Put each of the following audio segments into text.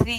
3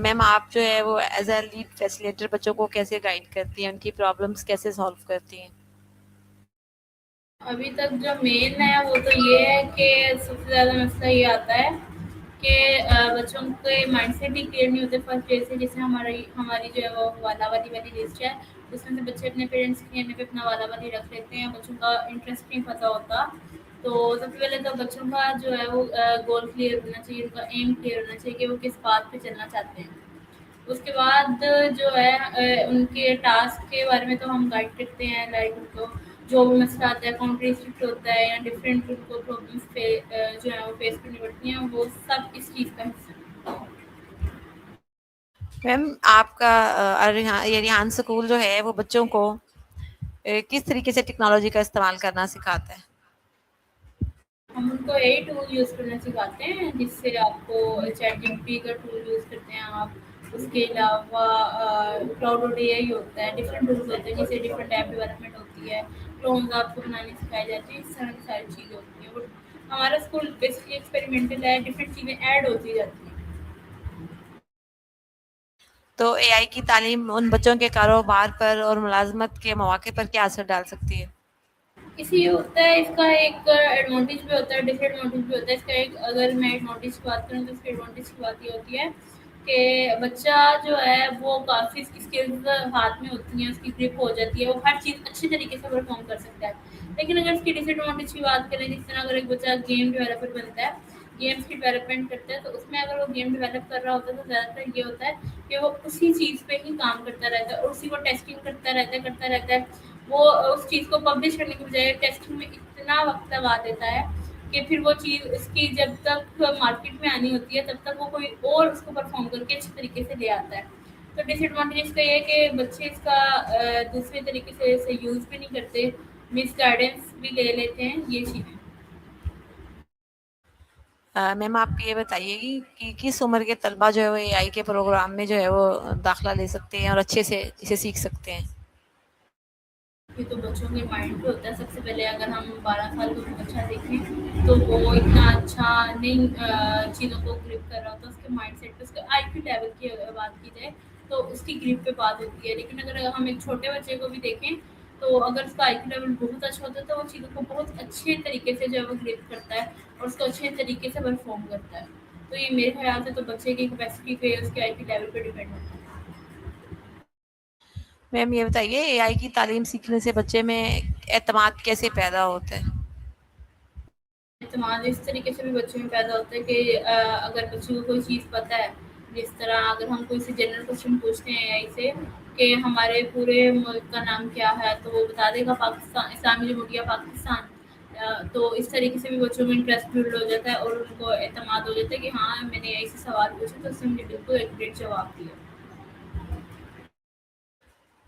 میم آپ جو ہے وہ ایز اے لیڈ فیسیلیٹر بچوں کو کیسے گائیڈ کرتی ہیں، ان کی پرابلمس کیسے سالو کرتی ہیں؟ ابھی تک جو مین ہے وہ تو یہ ہے کہ سب سے زیادہ مسئلہ یہ آتا ہے کہ بچوں کے مائنڈ سیٹ ہی کلیئر نہیں ہوتے فرسٹ ڈے سے. جیسے ہماری جو ہے وہ والا والی والی لسٹ ہے، اس میں سے بچے اپنے پیرنٹس کے کہنے پہ اپنا والا والی رکھ لیتے ہیں، بچوں کا انٹرسٹ نہیں پتہ ہوتا. تو سب سے پہلے تو بچوں کا جو ہے وہ گول کلیئر ہونا چاہیے، ان کا ایم کلیئر ہونا چاہیے کہ وہ کس بات پہ چلنا چاہتے ہیں. اس کے بعد جو ہے ان کے ٹاسک کے بارے میں تو ہم گائڈ کرتے ہیں، لائک ان کو جو بھی مسئلہ آتا ہے کاؤنٹری اسٹرکٹ ہوتا ہے یا ڈفرینٹ ان کو پرابلمس جو ہے وہ فیس کرنی پڑتی ہیں، وہ سب اس چیز کا حصہ ہے. میم آپ کا یہ ریحان اسکول جو ہے وہ بچوں کو کس طریقے سے ٹیکنالوجی کا استعمال کرنا سکھاتا ہے؟ ہم ان کو یہی ٹول یوز کرنا سکھاتے ہیں جس سے آپ کو چیٹ جی پی ٹی کا ٹول یوز کرتے ہیں آپ. اس کے علاوہ کلاؤڈ اے آئی ہوتا ہے، ڈفرینٹ ٹولس ہوتے ہیں جیسے ڈفرینٹ ایپ ڈیولپمنٹ ہوتی ہے، ڈرونز آپ کو بنانے سکھائے جاتے ہیں. اس طرح کی ساری چیزیں ہوتی ہیں. ہمارا اسکول بیسکلی ایکسپیریمنٹل ہے، ڈفرینٹ چیزیں ایڈ ہوتی جاتی ہیں. تو اے آئی کی تعلیم ان بچوں کے کاروبار پر اور ملازمت کے مواقع پر کیا اثر ڈال سکتی ہے؟ اس یہ ہوتا ہے، اس کا ایک ایڈوانٹیج بھی ہوتا ہے، ڈس ایڈوانٹیج بھی ہوتا ہے. اس کا ایک اگر میں ایڈوانٹیج کی بات کروں تو اس کی ایڈوانٹیج کی بات یہ ہوتی ہے کہ بچہ جو ہے وہ کافی اسکلز ہاتھ میں ہوتی ہیں، اس کی گرپ ہو جاتی ہے، وہ ہر چیز اچھی طریقے سے پرفارم کر سکتا ہے. لیکن اگر اس کی ڈس ایڈوانٹیج کی بات کریں، جس طرح اگر ایک بچہ گیم ڈیولپر بنتا ہے، گیمس کی ڈیولپمنٹ کرتا ہے، تو اس میں اگر وہ گیم ڈیولپ کر رہا ہوتا ہے تو زیادہ تر یہ ہوتا ہے کہ وہ اسی چیز پہ ہی کام کرتا رہتا ہے اور اسی کو ٹیسٹنگ کرتا رہتا ہے. وہ اس چیز کو پبلش کرنے کے بجائے ٹیسٹنگ میں اتنا وقت لگا دیتا ہے کہ پھر وہ چیز اس کی جب تک مارکیٹ میں آنی ہوتی ہے تب تک وہ کوئی اور اس کو پرفارم کر کے اچھے طریقے سے لے آتا ہے. تو ڈس ایڈوانٹیج کا یہ ہے کہ بچے اس کا دوسرے طریقے سے یوز بھی نہیں کرتے، مس گائیڈنس بھی لے لیتے ہیں. یہ چیزیں میم آپ یہ بتائیے کہ کس عمر کے طلبہ جو ہے وہ اے آئی کے پروگرام میں جو ہے وہ داخلہ لے سکتے ہیں اور اچھے سے اسے سیکھ سکتے ہیں؟ یہ تو بچوں کے مائنڈ پہ ہوتا ہے. سب سے پہلے اگر ہم 12 سال کا بچہ دیکھیں تو وہ اتنا اچھا نہیں چیزوں کو گرپ کر رہا ہوتا. اس کے مائنڈ سیٹ پہ، اس کے آئی کیو لیول کی اگر بات کی جائے تو اس کی گرپ پہ بات ہوتی ہے. لیکن اگر ہم ایک چھوٹے بچے کو بھی دیکھیں تو اگر اس کا آئی کیو لیول بہت اچھا ہوتا ہے تو وہ چیزوں کو بہت اچھے طریقے سے جو ہے وہ گرپ کرتا ہے اور اس کو اچھے طریقے سے پرفارم کرتا ہے. تو یہ میرے خیال سے تو بچے کی کیپیسٹی پہ، اس کے آئی کیو لیول پہ ڈیپینڈ ہوتا ہے. میم یہ بتائیے اے آئی کی تعلیم سیکھنے سے بچے میں اعتماد کیسے پیدا ہوتا ہے؟ اعتماد اس طریقے سے بھی بچوں میں پیدا ہوتا ہے کہ اگر بچوں کو کوئی چیز پتہ ہے، جس طرح اگر ہم کوئی سے جنرل کوشچن پوچھتے ہیں اے آئی سے کہ ہمارے پورے ملک کا نام کیا ہے تو وہ بتا دے گا پاکستان، اسلامی جمہوریہ پاکستان. تو اس طریقے سے بھی بچوں میں انٹرسٹ بلڈ ہو جاتا ہے اور ان کو اعتماد ہو جاتا ہے کہ ہاں میں نے ایسے سوال پوچھا تو اس نے مجھے بالکل ایکوریٹ جواب دیا.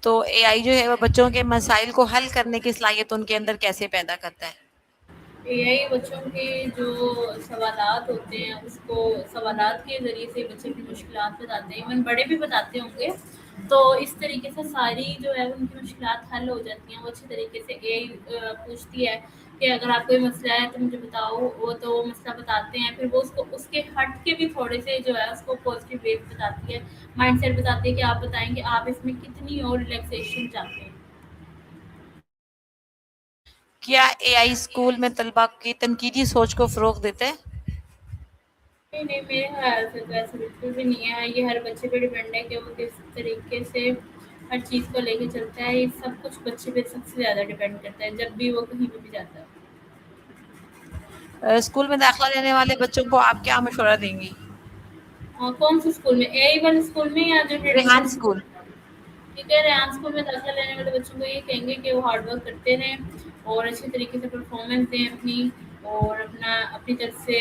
تو اے آئی جو ہے وہ بچوں کے مسائل کو حل کرنے کی صلاحیت ان کے اندر کیسے پیدا کرتا ہے؟ اے آئی بچوں کے جو سوالات ہوتے ہیں اس کو سوالات کے ذریعے سے بچے کی مشکلات بتاتے ہیں، ایون بڑے بھی بتاتے ہوں گے. تو اس طریقے سے ساری جو ہے ان کی مشکلات حل ہو جاتی ہیں. وہ اچھے طریقے سے اے آئی پوچھتی ہے کہ اگر آپ کوئی مسئلہ ہے تو مجھے بتاؤ، وہ تو وہ مسئلہ بتاتے ہیں. پھر وہ اس کو اس کے ہٹ کے بھی تھوڑے سے جو ہے اس کو پازیٹیو ویو بتاتی ہے، مائنڈ سیٹ بتاتی ہے کہ آپ بتائیں کہ آپ اس میں کتنی اور ریلیکسیشن چاہتے ہیں. کیا اے آئی اسکول میں طلبہ کی تنقیدی سوچ کو فروغ دیتے ہیں؟ نہیں نہیں، میرے خیال سے تو ایسا بالکل بھی نہیں ہے. یہ ہر بچے پہ ڈیپینڈ ہے کہ وہ کس طریقے سے ہر چیز کو لے کے چلتا ہے. یہ سب کچھ بچے پہ سب سے زیادہ ڈیپینڈ کرتا ہے جب بھی وہ کہیں پہ بھی جاتا ہے. اسکول میں داخلہ لینے والے بچوں کو آپ کیا مشورہ دیں گی؟ کون سے اسکول میں، اے آئی والے اسکول میں یا جو ریحان ٹریڈیشنل اسکول. ٹھیک ہے، ریحان اسکول میں داخلہ لینے والے بچوں کو یہ کہیں گے کہ وہ ہارڈ ورک کرتے رہیں اور اچھے طریقے سے پرفارمنس دیں اپنی، اور اپنی طرف سے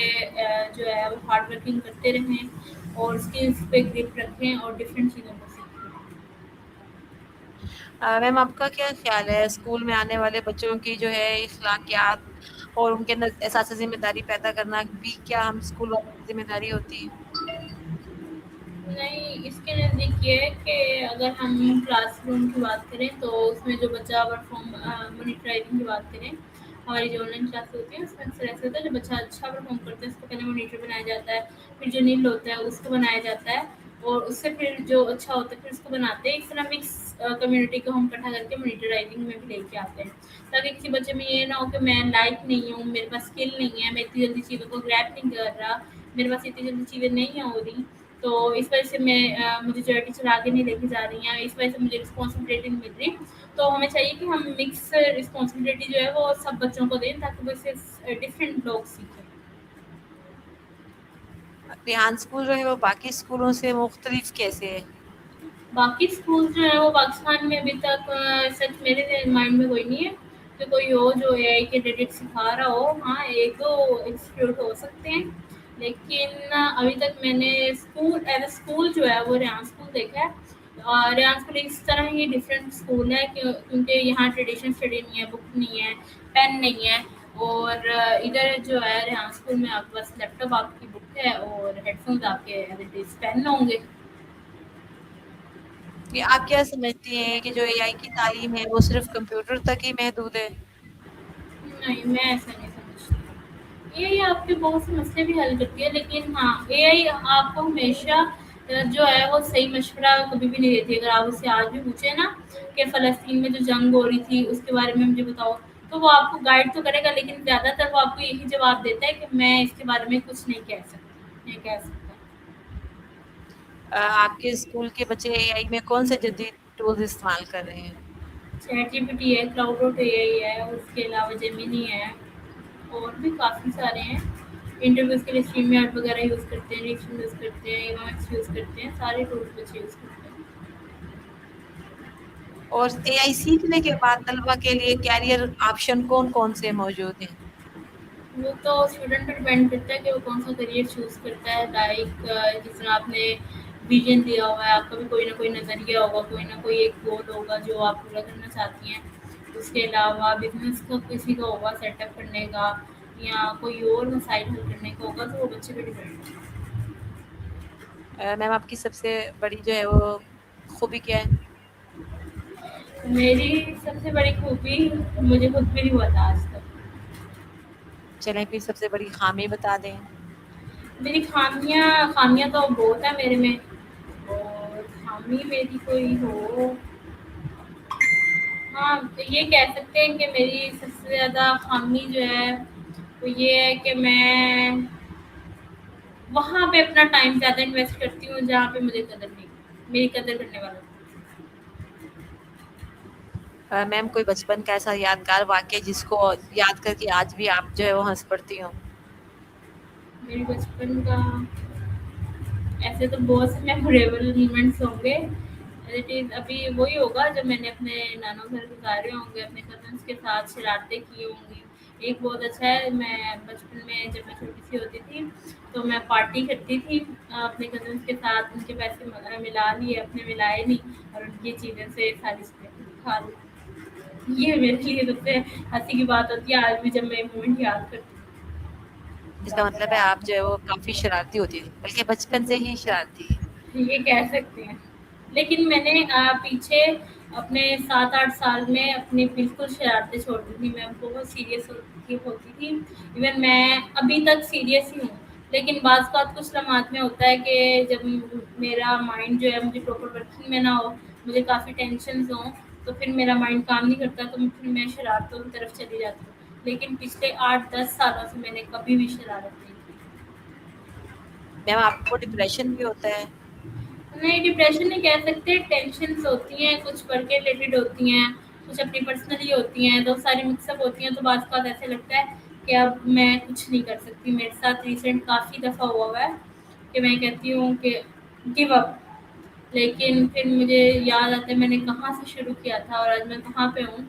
جو ہے وہ ہارڈ ورکنگ کرتے رہیں اور اسکلس پہ گرپ رکھیں اور ڈفرینٹ چیزوں کو سیکھیں. میم آپ کا کیا خیال ہے اسکول میں آنے والے بچوں کی جو ہے اخلاقیات اور ان کے اندر احساس ذمہ داری پیدا کرنا بھی کیا ہم اسکول والوں کی ذمہ داری ہوتی ہے؟ نہیں، اس کے نزدیک یہ ہے کہ اگر ہم کلاس روم کی بات کریں تو اس میں جو بچہ مانیٹرائزنگ کی بات کریں، ہماری جو آن لائن کلاس ہوتی ہیں اس میں اکثر ایسا ہوتا ہے جو بچہ اچھا پرفارم کرتا ہے اس کو پہلے مانیٹر بنایا جاتا ہے، پھر جو نیل ہوتا ہے اس کو بنایا جاتا ہے اور اس سے پھر جو اچھا ہوتا ہے پھر اس کو بناتے ہیں. اس طرح مکس کمیونٹی کو ہم اکٹھا کر کے مانیٹرائزنگ میں بھی لے کے آتے ہیں تاکہ کسی بچے میں یہ نہ ہو کہ میں لائق نہیں ہوں, میرے پاس اسکل نہیں ہے, میں اتنی جلدی چیزوں کو گریپ نہیں کر رہا, میرے پاس اتنی جلدی چیزیں نہیں ہو رہی. تو اس وجہ سے میں مجھے جو ہے ٹیچر آگے نہیں لے کے جا رہی ہیں, اس وجہ سے مجھے رسپانسبلٹی نہیں مل رہی. تو ہمیں چاہیے کہ ہم مکس رسپانسبلٹی جو ہے وہ سب بچوں کو دیں تاکہ وہ اس سے ڈفرینٹ لوگ سیکھیں. ریحان اسکول جو ہے وہ باقی اسکولوں سے مختلف کیسے ہے؟ باقی اسکول جو ہیں وہ پاکستان میں ابھی تک سچ میرے مائنڈ میں کوئی نہیں ہے کہ کوئی ہو جو اے آئی کے ریلیٹڈ سکھا رہا ہو. ہاں ایک دو انسٹیٹیوٹ ہو سکتے ہیں لیکن ابھی تک میں نے اسکول ایز اے اسکول جو ہے وہ ریحان اسکول دیکھا ہے. اور ریحان اسکول اس طرح ہی ڈفرینٹ اسکول ہے کیونکہ یہاں ٹریڈیشنل اسٹڈی نہیں ہے, بک نہیں ہے, پین نہیں ہے. اور ادھر جو ہے ریحان اسکول میں آپ کے پاس لیپ ٹاپ آپ کی بک ہے اور ہیڈ فونس آپ کے پین ہوں گے. کہ آپ کیا سمجھتی ہیں کہ جو اے آئی کی تعلیم ہے وہ صرف کمپیوٹر تک ہی محدود ہے؟ نہیں, میں ایسا نہیں سمجھتی. اے آئی آپ کے بہت سے مسئلے بھی حل کرتی ہے لیکن ہاں اے آئی آپ کو ہمیشہ جو ہے وہ صحیح مشورہ کبھی بھی نہیں دیتی. اگر آپ اس سے آج بھی پوچھیں نا کہ فلسطین میں جو جنگ ہو رہی تھی اس کے بارے میں مجھے بتاؤ, تو وہ آپ کو گائڈ تو کرے گا لیکن زیادہ تر وہ آپ کو یہی جواب دیتا ہے کہ میں اس کے بارے میں کچھ نہیں کہہ سکتا, نہیں کہہ سکتا. آپ کے اسکول کے بچے اے آئی میں کون سے جدید ٹولز استعمال کر رہے ہیں؟ چیٹ جی پی ٹی ہے, کلاؤڈ روٹ اے آئی ہے, اس کے علاوہ جیمینی ہے, اور بھی کافی سارے ہیں. انٹرویوز کے لیے اسٹریم یارڈ وغیرہ یوز کرتے ہیں, ریکشن یوز کرتے ہیں, ایوامس یوز کرتے ہیں, سارے ٹولس بچے یوز کرتے ہیں. اور اے آئی سیکھنے کے بعد طلبا کے لیے کیریئر آپشن کون کون سے موجود ہیں؟ وہ تو اسٹوڈنٹ پہ ڈپینڈ کرتا ہے کہ وہ کون سا کریئر چوز کرتا ہے. لائک جس طرح آپ نے ویژن دیا ہوا ہے, آپ کا بھی کوئی نہ کوئی نظریہ ہوگا, کوئی نہ کوئی ایک گول ہوگا جو آپ پورا کرنا چاہتی ہیں. اس کے علاوہ بزنس کا کسی کا ہوگا سیٹ اپ کرنے کا یا کوئی اور مسائل حل کرنے کا ہوگا, تو وہ بچے پہ ڈپینڈ ہے. میم آپ کی سب سے بڑی جو ہے وہ خوبی کیا ہے؟ میری سب سے بڑی خوبی مجھے خود بھی نہیں پتا آج تک. چلیں پھر سب سے بڑی خامی بتا دیں. میری خامیاں تو بہت ہے میرے میں, اور خامی میری کوئی ہو, ہاں یہ کہہ سکتے ہیں کہ میری سب سے زیادہ خامی جو ہے وہ یہ ہے کہ میں وہاں پہ اپنا ٹائم زیادہ انویسٹ کرتی ہوں جہاں پہ مجھے قدر نہیں, میری قدر کرنے والا. میم کوئی بچپن کا ایسا یادگار واقعہ جس کو یاد کر کے آج بھی آپ جو ہے وہ ہنس پڑتی ہوں؟ میرے بچپن کا ایسے تو بہت سے میموریبل مومنٹس ہوں گے. ابھی وہی ہوگا جب میں نے اپنے نانوں گھر گزارے ہوں گے, اپنے کزنس کے ساتھ شرارتیں کی ہوں گی. ایک بہت اچھا ہے, میں بچپن میں جب میں چھوٹی سی ہوتی تھی تو میں پارٹی کرتی تھی اپنے کزنس کے ساتھ. ان کے پیسے ملا لیے, اپنے ملائے نہیں, اور ان کی چیزیں سے ساری کھا لی. یہ میرے لیے سب سے ہنسی کی بات ہوتی ہے آج بھی جب میں مومنٹ یاد کرتی ہوں. اس کا مطلب ہے آپ جو ہے وہ کافی شرارتی ہوتی تھی, بلکہ بچپن سے ہی شرارتی ہے. یہ کہہ سکتے ہیں, لیکن میں نے پیچھے اپنے 7-8 سال میں اپنی بالکل شرارتیں چھوڑ دی تھی. میں بہت سیریس ہوتی تھی, ایون میں ابھی تک سیریس ہی ہوں. لیکن بعض بات کچھ لمحات میں ہوتا ہے کہ جب میرا مائنڈ جو ہے مجھے پراپر ورکنگ میں نہ ہو, مجھے کافی ٹینشنز ہوں, تو پھر میرا مائنڈ کام نہیں کرتا, تو پھر میں شرارتوں کی طرف چلی جاتی ہوں. لیکن پچھلے 8-10 سالوں سے میں نے کبھی بھی شرارت نہیں کی. میم آپ کو ڈپریشن بھی ہوتا ہے؟ نہیں, ڈپریشن نہیں کہہ سکتے, ٹینشنز ہوتی ہیں, کچھ ورک کے ریلیٹڈ ہوتی ہیں, کچھ اپنی پرسنلی ہوتی ہیں, تو ساری مکس اپ ہوتی ہیں. تو بعض بات ایسے لگتا ہے کہ اب میں کچھ نہیں کر سکتی. میرے ساتھ ریسنٹ کافی دفعہ ہوا ہے کہ میں کہتی ہوں کہ گیو اپ, لیکن پھر مجھے یاد آتا ہے میں نے کہاں سے شروع کیا تھا اور آج میں کہاں پہ ہوں.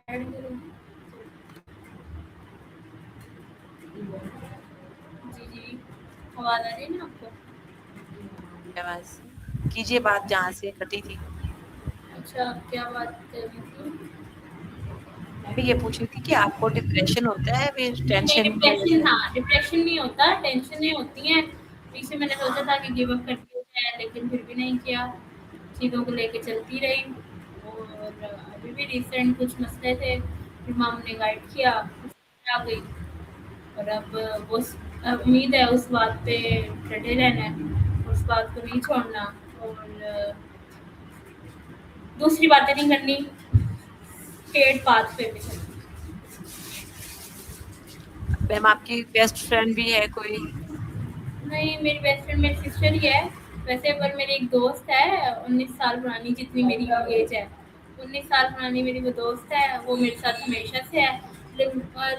ایڈ کروں؟ جی جی، آواز آ رہی ہے نا آپ کو؟ بس کیجیے بات جہاں سے کٹی تھی. اچھا، کیا بات کرنی تھی؟ میں بھی یہ پوچھ رہی تھی کہ آپ کو ڈپریشن ہوتا ہے پھر نہیں، ٹینشن کی وجہ سے؟ ڈپریشن، ہاں ڈپریشن نہیں ہوتا، ٹینشنیں ہوتی ہیں. پیچھے میں نے سوچا تھا کہ گیو اپ کر دیا جائے، لیکن پھر بھی نہیں کیا، چیزوں کو لے کے چلتی رہی. اور ابھی بھی ریسنٹ کچھ مسئلے تھے، پھر مام نے گائڈ کیا، آ گئی. اور اب امید ہے اس بات پہ ڈٹے رہنا ہے، اس بات کو نہیں چھوڑنا، اور دوسری باتیں نہیں کرنی، اسٹریٹ پاتھ پہ بھی چلنا. میم آپ کی بیسٹ فرینڈ بھی ہے کوئی؟ نہیں، میری بیسٹ فرینڈ میری سسٹر ہی ہے ویسے، پر میری ایک دوست ہے 19 سال پرانی، جتنی میری ایج ہے 19 سال پرانی میری وہ دوست ہے، وہ میرے ساتھ ہمیشہ سے ہے.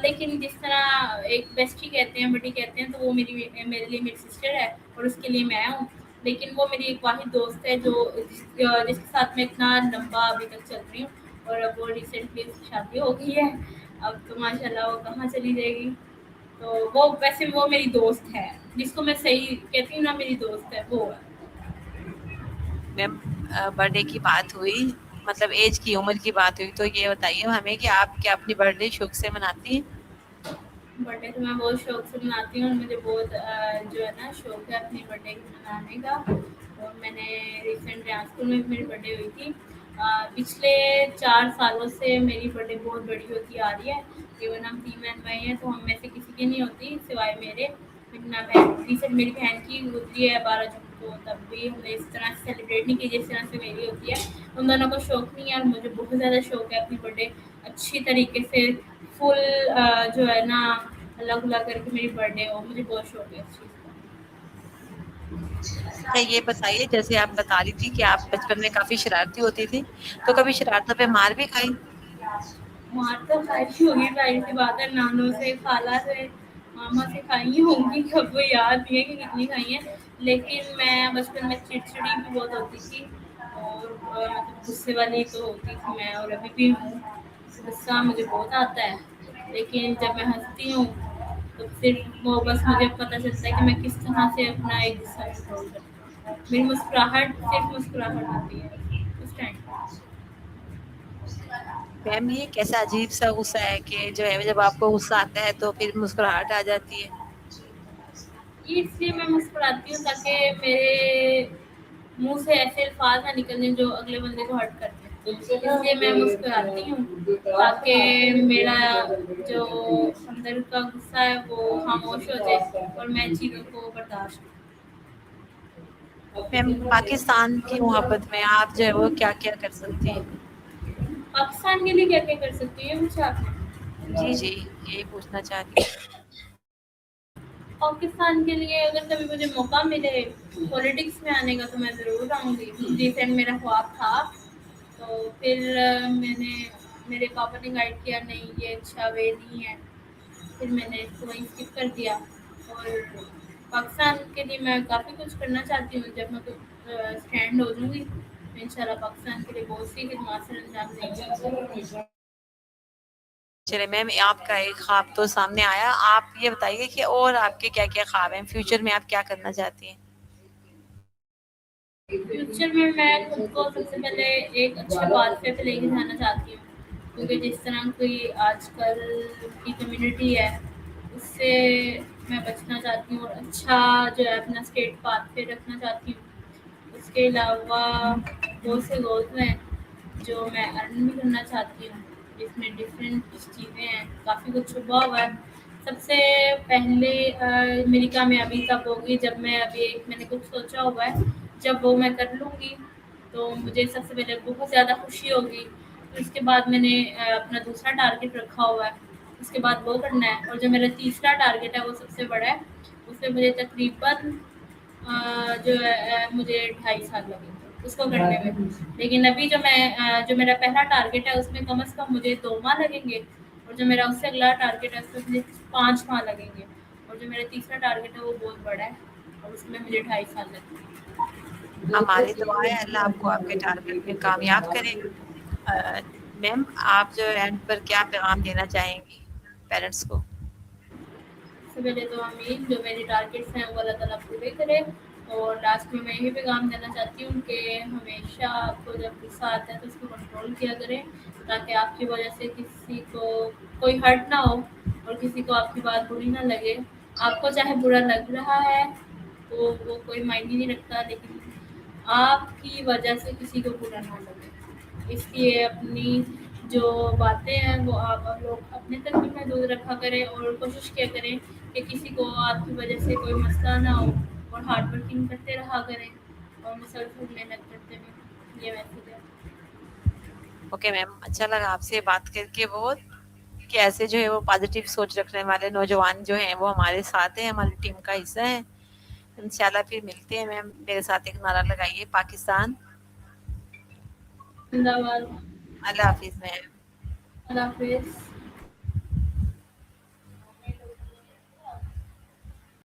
لیکن جس طرح ایک بیسٹی کہتے ہیں، بڈی کہتے ہیں، تو وہ میرے لیے میری سسٹر ہے اور اس کے لیے میں ہوں. لیکن وہ میری ایک واحد دوست ہے جو جس کے ساتھ میں اتنا لمبا ابھی تک چل رہی ہوں. اور اب وہ ریسنٹلی اس کی شادی ہو گئی ہے، اب تو ماشاء اللہ وہ کہاں چلی جائے گی. تو وہ ویسے وہ میری دوست ہے، جس کو میں صحیح کہتی ہوں نا میری دوست ہے، وہ ہے. میم برتھ ڈے کی بات ہوئی، مطلب ایج کی عمر کی بات ہوئی، تو یہ بتائیے ہمیں کہ آپ کیا اپنی برتھ ڈے شوق سے مناتی ہیں؟ برتھ ڈے تو میں بہت شوق سے مناتی ہوں، مجھے بہت جو ہے نا شوق ہے اپنی برتھ ڈے منانے کا. اور میں نے ریسنٹ ریاض اسکول میں بھی میری برتھ ڈے ہوئی تھی. پچھلے 4 سالوں سے میری برتھ ڈے بہت بڑی ہوتی آ رہی ہے. ایون ہم 3 بہن بھائی ہیں تو ہم میں سے کسی کی نہیں ہوتی سوائے میرے. ریسنٹ میری بہن کی ہوتی ہے 12 جون کو، تب بھی ہم نے اس طرح سے سیلیبریٹ نہیں کی جس طرح سے میری ہوتی ہے. ان دونوں کو شوق نہیں ہے اور مجھے بہت زیادہ شوق ہے اپنی برتھ ڈے اچھی طریقے سے فل جو ہے نا اللہ خلا کر کے میری برتھ ڈے ہو. مجھے بہت شوق ہے اس چیز کا. اچھا یہ بتائیے، جیسے آپ بتا رہی تھی کہ آپ بچپن میں کافی شرارتی ہوتی تھی، تو کبھی شرارتوں پہ مار بھی کھائی؟ مار تو کھائی ہوگی، ظاہر سی بات ہے، نانوں سے، خالہ سے، ماما سے کھائی ہوں گی، اب وہ یاد نہیں ہے کہ کتنی کھائی ہیں. لیکن میں بچپن میں چڑچڑی بھی بہت ہوتی تھی، اور مطلب غصے والی تو ہوتی تھی میں، اور ابھی بھی ہوں. غصہ مجھے بہت آتا ہے، لیکن جب میں ہنستی ہوں تو صرف وہ بس مجھے پتہ چلتا ہے کہ میں کس طرح سے اپنا ایک غصہ کنٹرول کرتی ہوں. میری مسکراہٹ صرف مسکراہٹ ہوتی ہے اس ٹائم. میم یہ کیسا عجیب سا غصہ ہے کہ جو ہے جب آپ کو غصہ آتا ہے تو پھر مسکراہٹ آ جاتی ہے؟ یہ اس لیے میں مسکراتی ہوں تاکہ میرے منہ سے ایسے الفاظ نہ نکلیں جو اگلے بندے کو ہرٹ کرتے ہیں. اس لیے میں مسکراتی ہوں تاکہ میرا جو اندر کا غصہ ہے وہ خاموش ہو جائے اور میں چیزوں کو برداشت کروں. میم پاکستان کی محبت میں آپ جو ہے وہ کیا کیا کر سکتی ہیں؟ پاکستان کے لیے کیا کیا کر سکتی ہے مجھے آپ نے؟ جی جی، یہی پوچھنا چاہ رہی ہوں. پاکستان کے لیے اگر کبھی مجھے موقع ملے پولیٹکس میں آنے کا تو میں ضرور آؤں گی. ریسنٹ میرا خواب تھا، تو پھر میں نے میرے پاپا نے گائڈ کیا نہیں یہ اچھا وے نہیں ہے، پھر میں نے اس کو وہیں اسکپ کر دیا. اور پاکستان کے لیے میں کافی کچھ کرنا چاہتی ہوں. جب میں کچھ اسٹینڈ ہو جوں گی تو انشاءاللہ پاکستان کے لیے بہت سی خدمات سر انجام دیں گی. چلے میم آپ کا ایک خواب تو سامنے آیا، آپ یہ بتائیے کہ اور آپ کے کیا کیا خواب ہیں، فیوچر میں آپ کیا کرنا چاہتی ہیں؟ فیوچر میں خود کو سب سے پہلے ایک اچھے پاتھ پہ لے کے جانا چاہتی ہوں، کیونکہ جس طرح کوئی آج کل کی کمیونٹی ہے اس سے میں بچنا چاہتی ہوں، اور اچھا جو ہے اپنا اسٹیٹ پاتھ پہ رکھنا چاہتی ہوں. اس کے علاوہ بہت سے گولز ہیں جو میں ارن بھی کرنا چاہتی ہوں، جس میں ڈفرینٹ چیزیں ہیں، کافی کچھ چھپا ہوا ہے. سب سے پہلے میری کامیابی تب ہوگی جب میں نے کچھ سوچا ہوا ہے، جب وہ میں کر لوں گی تو مجھے سب سے پہلے بہت زیادہ خوشی ہوگی. پھر اس کے بعد میں نے اپنا دوسرا ٹارگیٹ رکھا ہوا ہے، اس کے بعد وہ کرنا ہے. اور جو میرا تیسرا ٹارگیٹ ہے وہ سب سے بڑا ہے، اس میں مجھے تقریباً جو ہے مجھے 2.5 سال لگے اس کو کرنے میں. لیکن ابھی جو میرا پہلا ٹارگیٹ ہے اس میں کم از کم مجھے 2 ماہ لگیں گے، اور جو میرا اس سے اگلا ٹارگیٹ ہے اس میں مجھے 5 ماہ لگیں گے. اور جو میرا تیسرا ٹارگیٹ ہے وہ بہت بڑا ہے اور اس میں مجھے 2.5 سال لگیں گے. ہماری دعا ہے اللہ آپ کو آپ کے ٹارگیٹ میں کامیاب کرے. میم آپ جو اینڈ پر کیا پیغام دینا چاہیں گی پیرنٹس کو؟ سب سے پہلے تو امین جو میری ٹارگیٹس ہیں وہ اللہ تعالیٰ پورے کرے، اور لاسٹ میں یہی پیغام دینا چاہتی ہوں کہ ہمیشہ آپ کو جب غصہ آتا ہے تو اس کو کنٹرول کیا کریں، تاکہ آپ کی وجہ سے کسی کو کوئی ہرٹ نہ ہو اور کسی کو آپ کی بات بری نہ لگے۔ آپ کو چاہے برا لگ رہا ہے تو وہ کوئی معنی نہیں رکھتا، لیکن آپ کی وجہ سے کسی کو برا نہ لگے، اس لیے اپنی جو باتیں ہیں وہ آپ لوگ اپنے تک بھی محدود رکھا کریں، اور کوشش کیا کریں کہ کسی کو آپ کی وجہ سے کوئی مسئلہ نہ ہو، اور ہارڈ ورکنگ کرتے رہا کریں اور مسلسل محنت کرتے رہیں۔ یہ میسج ہے۔ اوکے میم، اچھا لگا آپ سے بات کر کے بہت، کہ ایسے جو ہے وہ پازیٹیو سوچ رکھنے والے نوجوان جو ہیں وہ ہمارے ساتھ ہیں، ہماری ٹیم کا حصہ ہیں۔ انشاءاللہ پھر ملتے ہیں میم، میرے ساتھ ایک نعرہ لگائیے، پاکستان زندہ باد۔ اللہ حافظ میم۔ اللہ حافظ۔